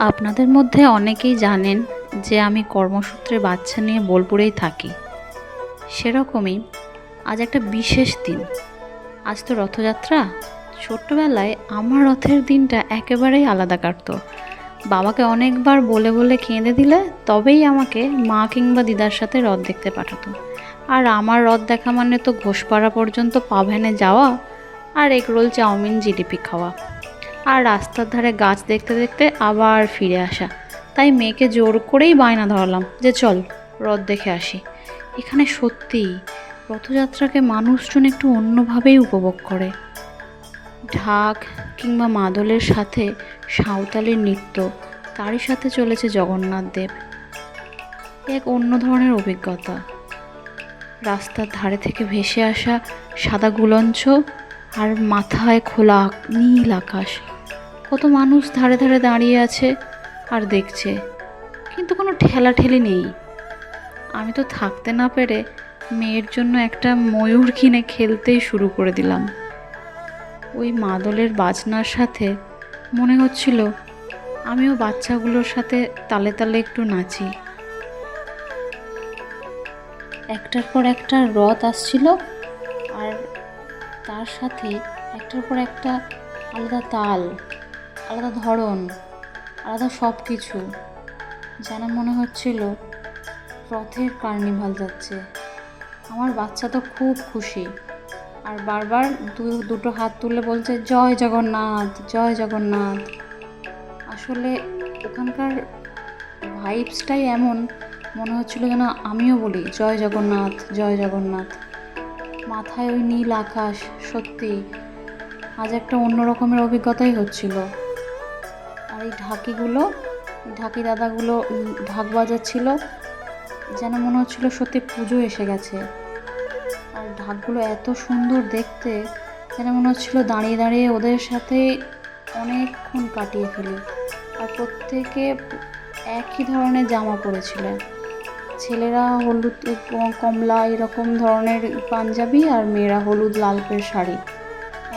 আপনাদের মধ্যে অনেকেই জানেন যে আমি কর্মসূত্রে বাচ্চা নিয়ে বোলপুরেই থাকি। সেরকমই আজ একটা বিশেষ দিন। আজ তো রথযাত্রা। ছোট্টবেলায় আমার রথের দিনটা একেবারেই আলাদা কাটতো। বাবাকে অনেকবার বলে বলে কেঁদে দিলে তবেই আমাকে মা কিংবা দিদার সাথে রথ দেখতে পাঠাতো। আর আমার রথ দেখা মানে তো ঘোষপাড়া পর্যন্ত পা ভ্যানে যাওয়া আর এগরোল, চাউমিন, জিলিপি খাওয়া, আর রাস্তার ধারে গাছ দেখতে দেখতে আবার ফিরে আসা। তাই মেয়েকে জোর করেই বায়না ধরালাম যে চল রথ দেখে আসি। এখানে সত্যিই রথযাত্রাকে মানুষজন একটু অন্যভাবেই উপভোগ করে। ঢাক কিংবা মাদলের সাথে সাঁওতালি নৃত্য, তারই সাথে চলেছে জগন্নাথ দেব। এক অন্য ধরনের অভিজ্ঞতা। রাস্তার ধারে থেকে ভেসে আসা সাদা গুলঞ্চ আর মাথায় খোলা নীল আকাশ। কত মানুষ ধারে ধারে দাঁড়িয়ে আছে আর দেখছে, কিন্তু কোনো ঠেলাঠেলি নেই। আমি তো থাকতে না পেরে মেয়ের জন্য একটা ময়ূর কিনে খেলতেই শুরু করে দিলাম। ওই মাদলের বাজনার সাথে মনে হচ্ছিল আমিও বাচ্চাগুলোর সাথে তালে তালে একটু নাচি। একটার পর একটা রথ আসছিল, আর তার সাথে একটার পর একটা আলাদা তাল, আলাদা ধরন, আলাদা সব কিছু। যেন মনে হচ্ছিল রথের কার্নিভাল যাচ্ছে। আমার বাচ্চা তো খুব খুশি, আর বারবার দুটো হাত তুলে বলছে জয় জগন্নাথ, জয় জগন্নাথ। আসলে ওখানকার ভাইবসটাই এমন, মনে হচ্ছিল যেন আমিও বলি জয় জগন্নাথ, জয় জগন্নাথ। মাথায় ওই নীল আকাশ, সত্যি আজ একটা অন্য রকমের অভিজ্ঞতাই হচ্ছিল। আর এই ঢাকি দাদাগুলো ঢাক বাজাচ্ছিল, যেন মনে হচ্ছিল সত্যি পুজো এসে গেছে। আর ঢাকগুলো এত সুন্দর দেখতে, যেন মনে হচ্ছিল দাঁড়িয়ে দাঁড়িয়ে ওদের সাথে অনেকক্ষণ কাটিয়ে ফেলি। আর প্রত্যেকে একই ধরনের জামা পরেছিলেন। ছেলেরা হলুদ কমলা এরকম ধরনের পাঞ্জাবি, আর মেয়েরা হলুদ লালপের শাড়ি।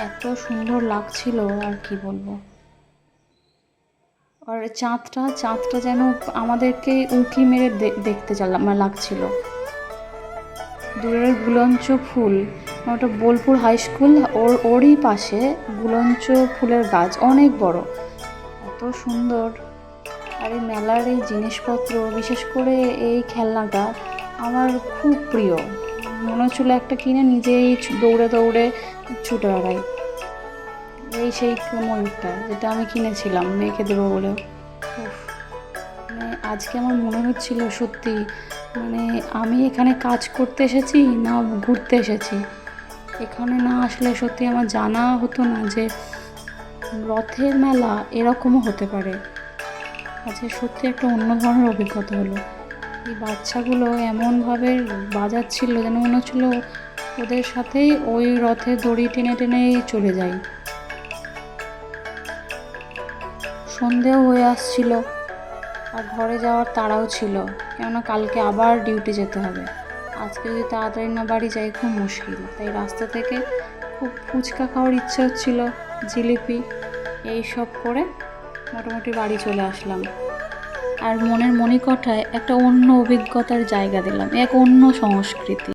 এত সুন্দর লাগছিল আর কি বলবো। আর চাঁদটা যেন আমাদেরকে উঁকি মেরে দেখতে লাগছিল। দূরের গুলঞ্চ ফুল, ওটা বোলপুর হাই স্কুল, ওরই পাশে গুলঞ্চ ফুলের গাছ অনেক বড়, এত সুন্দর। আর এই মেলার এই জিনিসপত্র, বিশেষ করে এই খেলনাটা আমার খুব প্রিয়। মনে হচ্ছিলো একটা কিনে নিজেই দৌড়ে দৌড়ে ছুটে বেড়াই। এই সেই ময়ূরটা যেটা আমি কিনেছিলাম মেয়েকে দেবো বলে। মানে আজকে আমার মনে হচ্ছিল সত্যি, মানে আমি এখানে কাজ করতে এসেছি না ঘুরতে এসেছি। এখানে না আসলে সত্যি আমার জানা হতো না যে রথের মেলা এরকমও হতে পারে। আজকে সত্যি একটা অন্য ধরনের অভিজ্ঞতা হলো। এই বাচ্চাগুলো এমনভাবে বাজাচ্ছিল যেন মনে হচ্ছিলো ওদের সাথেই ওই রথের দড়ি টেনে টেনেই চলে যায়। সন্ধেও হয়ে আসছিল, আর ঘরে যাওয়ার তাড়াও ছিল, কেননা কালকে আবার ডিউটি যেতে হবে। আজকে যদি তাড়াতাড়ি না বাড়ি যাই খুব মুশকিল। তাই রাস্তা থেকে খুব ফুচকা খাওয়ার ইচ্ছে হচ্ছিল, জিলিপি, এই সব করে মোটামুটি বাড়ি চলে আসলাম। আর মনের মণিকোঠায় একটা অন্য অভিজ্ঞতার জায়গা দিলাম, এক অন্য সংস্কৃতি।